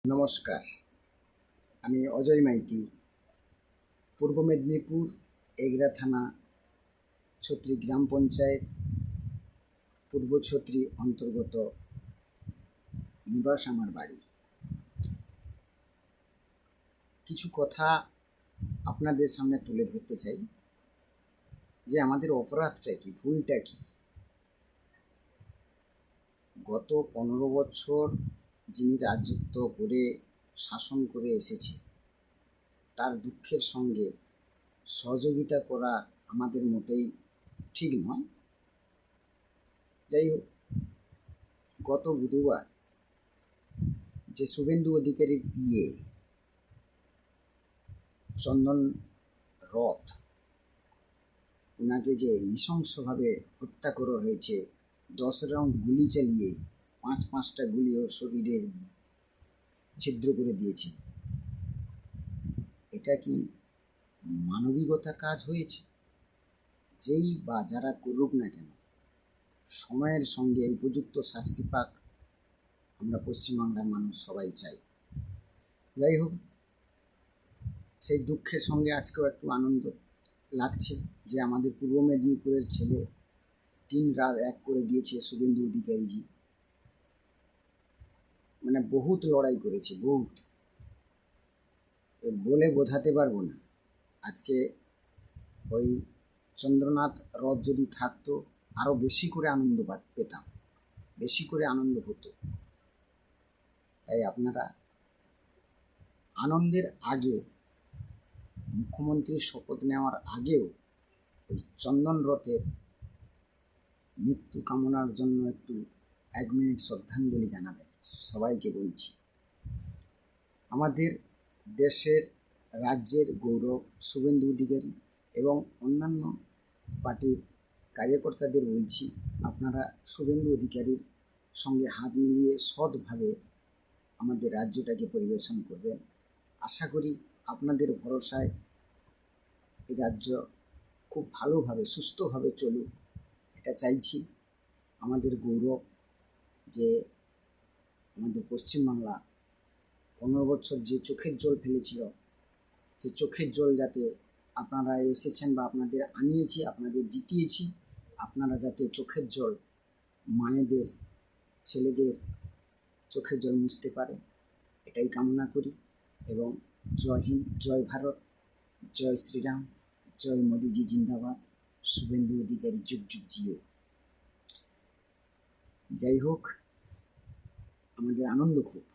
নমস্কার, আমি অজয় মাইতি, পূর্ব মেদিনীপুর এগরা থানা, ছত্রি গ্রাম পঞ্চায়েত, পূর্ব ছত্রি অন্তর্গত নিবাস আমার বাড়ি। কিছু কথা আপনাদের সামনে তুলে ধরতে চাই যে আমাদের অপরাধটা কি, ভুলটা কি। গত 15 বছর যিনি রাজত্ব করে শাসন করে এসেছে, তার দুঃখের সঙ্গে সহযোগিতা করা আমাদের মোটেই ঠিক নয়। যাই হোক, গত বুধবার যে শুভেন্দু অধিকারীর বিয়ে চন্দন রথ, ওনাকে যে নৃশংসভাবে হত্যা করা হয়েছে, 10 রাউন্ড গুলি চালিয়ে 5টা গুলি ওর শরীরে ছিদ্র করে দিয়েছে, এটা কি মানবিকতার কাজ হয়েছে? যেই বা যারা করুক না কেন, সময়ের সঙ্গে উপযুক্ত শাস্তি পাক আমরা পশ্চিমবাংলার মানুষ সবাই চাই। যাই হোক, সেই দুঃখের সঙ্গে আজকেও একটু আনন্দ লাগছে যে আমাদের পূর্ব মেদিনীপুরের ছেলে 3 রাত 1 করে দিয়েছে শুভেন্দু অধিকারীজি। মানে বহুত লড়াই করেছে, বহুত, বলে বোঝাতে পারবো না। আজকে ওই চন্দ্রনাথ রথ যদি থাকতো, আরও বেশি করে আনন্দ পেতাম, বেশি করে আনন্দ হতো। তাই আপনারা আনন্দের আগে, মুখ্যমন্ত্রীর শপথ নেওয়ার আগেও ওই চন্দন রথের মৃত্যু কামনার জন্য একটু 1 মিনিট শ্রদ্ধাঞ্জলি জানাবেন। সবাইকে বলছি, আমাদের দেশের, রাজ্যের গৌরব শুভেন্দু অধিকারী এবং অন্যান্য পার্টির কার্যকর্তাদের বলছি, আপনারা শুভেন্দু অধিকারীর সঙ্গে হাত মিলিয়ে সৎভাবে আমাদের রাজ্যটাকে পরিবেশন করবেন। আশা করি আপনাদের ভরসায় এই রাজ্য খুব ভালোভাবে, সুস্থভাবে চলুক, এটা চাইছি। আমাদের গৌরব যে আমাদের পশ্চিমবাংলা 15 বছর যে চোখের জল ফেলেছিল, সেই চোখের জল যাতে আপনারা এসেছেন বা আপনাদের আনিয়েছি, আপনাদের জিতিয়েছি, আপনারা যাতে চোখের জল, মায়েদের, ছেলেদের চোখের জল মুছতে পারে, এটাই কামনা করি। এবং জয় হিন্দ, জয় ভারত, জয় শ্রীরাম, জয় মোদিজি জিন্দাবাদ, শুভেন্দু অধিকারী যুগ যুগ জিও। যাই হোক, আমাদের আনন্দ খুব।